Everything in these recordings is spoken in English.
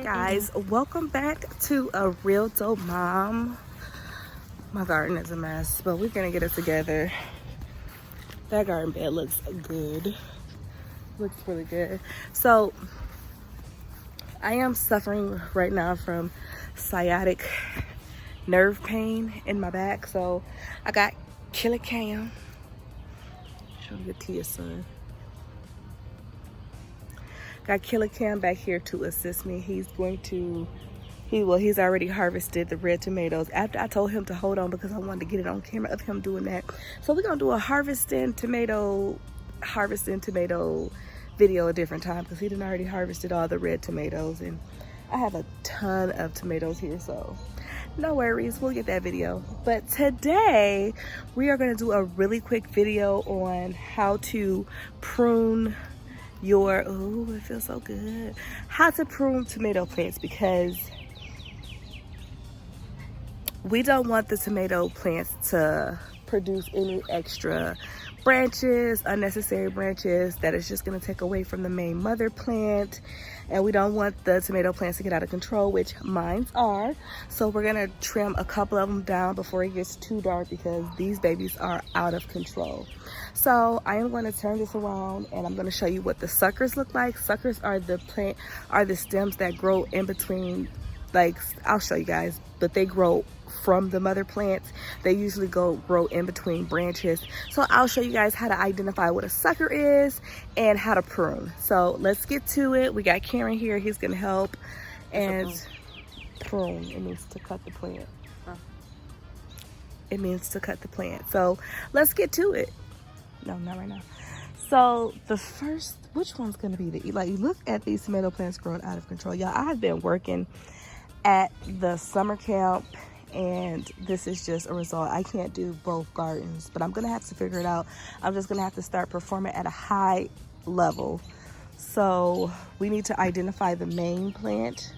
guys, welcome back to A Real Dope Mom. My garden is a mess, but we're gonna get it together. That garden bed looks good. Looks really good. So I am suffering right now from sciatic nerve pain in my back. So I got Killer Cam. Show me the Tia son. Got Killer Cam back here to assist me. He's already harvested the red tomatoes after I told him to hold on because I wanted to get it on camera of him doing that. So we're gonna do a harvesting tomato video a different time because he done already harvested all the red tomatoes, and I have a ton of tomatoes here, so no worries, we'll get that video. But today we are gonna do a really quick video on how to prune your, oh, it feels so good, how to prune tomato plants, because we don't want the tomato plants to produce any extra branches, unnecessary branches that is just going to take away from the main mother plant, and we don't want the tomato plants to get out of control, which mine are. So we're going to trim a couple of them down before it gets too dark because these babies are out of control. So I am going to turn this around and I'm going to show you what the suckers look like. Suckers are the stems that grow in between, like, I'll show you guys, but they grow from the mother plants. They usually grow in between branches. So I'll show you guys how to identify what a sucker is and how to prune. So let's get to it. We got Karen here, he's gonna help. And prune, it means to cut the plant. It means to cut the plant. So let's get to it. No, not right now. So the first, which one's gonna be like, look at these tomato plants growing out of control. Y'all, I have been working at the summer camp, and this is just a result. I can't do both gardens, but I'm gonna have to figure it out. I'm just gonna have to start performing at a high level. So we need to identify the main plant,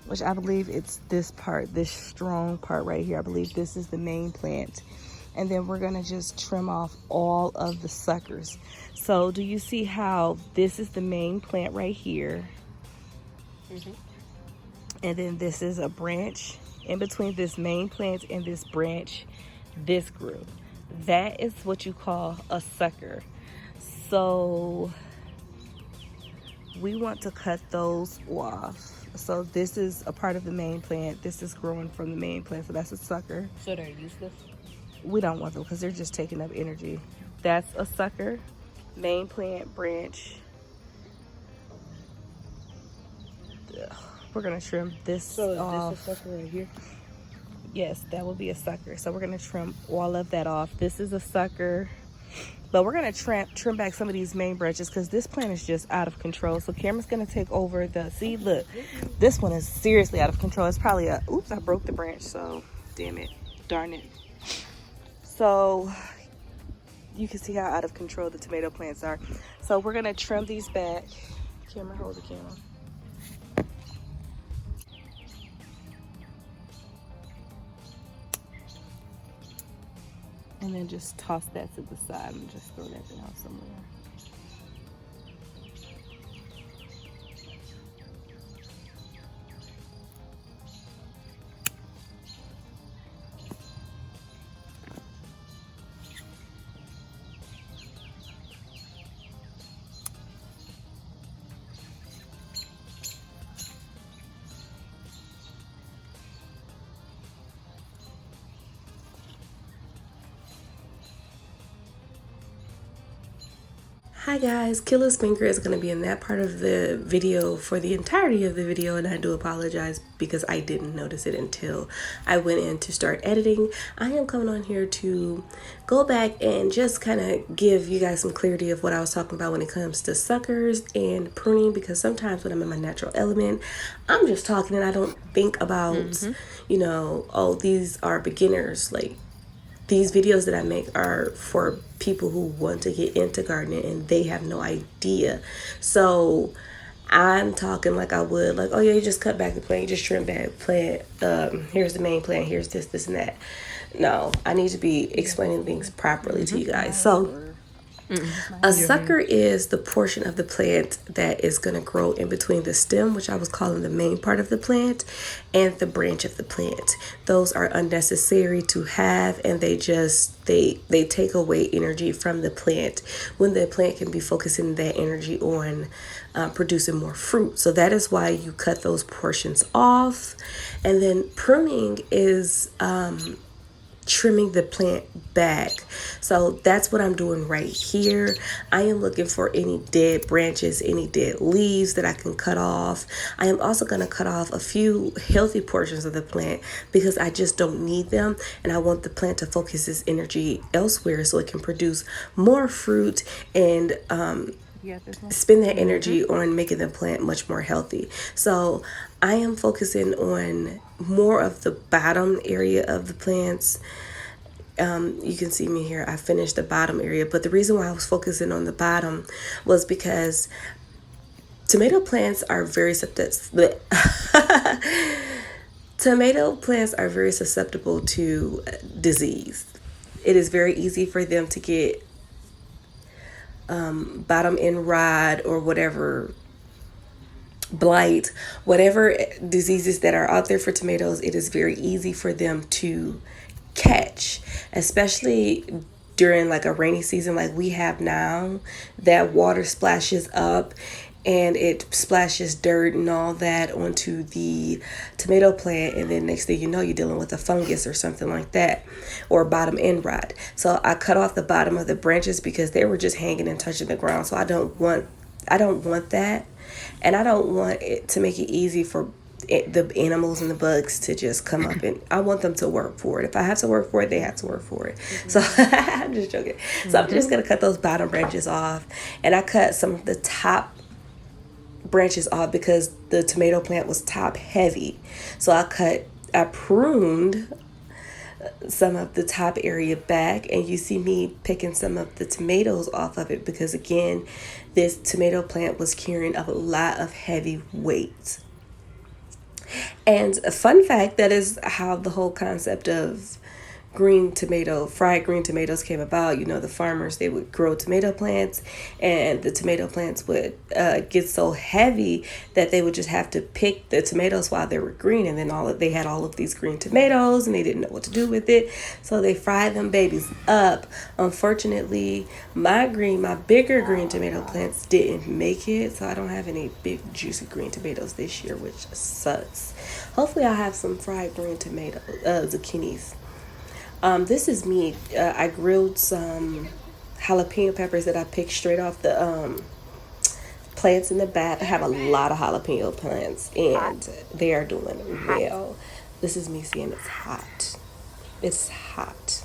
which I believe it's this part, this strong part right here. I believe this is the main plant. And then we're gonna just trim off all of the suckers. So do you see how this is the main plant right here? Mm-hmm. And then this is a branch. In between this main plant and this branch, this grew. That is what you call a sucker. So we want to cut those off. So this is a part of the main plant. This is growing from the main plant, so that's a sucker. So they're useless? We don't want them because they're just taking up energy. That's a sucker. Main plant, branch. We're gonna trim this off. Is this a sucker right here? Yes, that will be a sucker. So we're gonna trim all of that off. This is a sucker, but we're gonna trim back some of these main branches because this plant is just out of control. So Cameron's gonna take over the, see, look, this one is seriously out of control. It's probably a, oops, I broke the branch, so damn it, darn it. So you can see how out of control the tomato plants are. So we're gonna trim these back. Cameron, hold the camera. And then just toss that to the side and just throw that thing out somewhere. Hi guys, Killer's finger is going to be in that part of the video for the entirety of the video, and I do apologize because I didn't notice it until I went in to start editing. I am coming on here to go back and just kind of give you guys some clarity of what I was talking about when it comes to suckers and pruning, because sometimes when I'm in my natural element, I'm just talking and I don't think about, you know, oh, these are beginners. Like, these videos that I make are for people who want to get into gardening and they have no idea. So I'm talking like I would, like, oh yeah, you just cut back the plant, you just trim back plant. Here's the main plant, here's this, and that. No, I need to be explaining things properly to you guys. So A sucker is the portion of the plant that is going to grow in between the stem, which I was calling the main part of the plant, and the branch of the plant. Those are unnecessary to have, and they take away energy from the plant when the plant can be focusing that energy on producing more fruit. So that is why you cut those portions off. And then pruning is trimming the plant back. So that's what I'm doing right here. I am looking for any dead branches, any dead leaves that I can cut off. I am also going to cut off a few healthy portions of the plant because I just don't need them, and I want the plant to focus its energy elsewhere so it can produce more fruit and spend that energy on making the plant much more healthy. So I am focusing on more of the bottom area of the plants. You can see me here. I finished the bottom area, but the reason why I was focusing on the bottom was because tomato plants are very susceptible. Tomato plants are very susceptible to disease. It is very easy for them to get bottom end rot or whatever, blight, whatever diseases that are out there for tomatoes. It is very easy for them to catch, especially during like a rainy season like we have now. That water splashes up and it splashes dirt and all that onto the tomato plant, and then next thing you know, you're dealing with a fungus or something like that, or bottom end rot. So I cut off the bottom of the branches because they were just hanging and touching the ground. So I don't want that, and I don't want it to make it easy for the animals and the bugs to just come up, and I want them to work for it. If I have to work for it, they have to work for it. So I'm just joking. So I'm just gonna cut those bottom branches off, and I cut some of the top branches off because the tomato plant was top heavy. So I pruned some of the top area back, and you see me picking some of the tomatoes off of it because again, this tomato plant was carrying a lot of heavy weight. And a fun fact, that is how the whole concept of fried green tomatoes came about. You know, the farmers, they would grow tomato plants, and the tomato plants would get so heavy that they would just have to pick the tomatoes while they were green, and then they had all of these green tomatoes and they didn't know what to do with it, so they fried them babies up. Unfortunately, my bigger green tomato plants didn't make it, so I don't have any big juicy green tomatoes this year, which sucks. Hopefully I'll have some fried green zucchinis. This is me. I grilled some jalapeno peppers that I picked straight off the plants in the back. I have a lot of jalapeno plants, and they are doing well. This is me seeing it's hot. It's hot.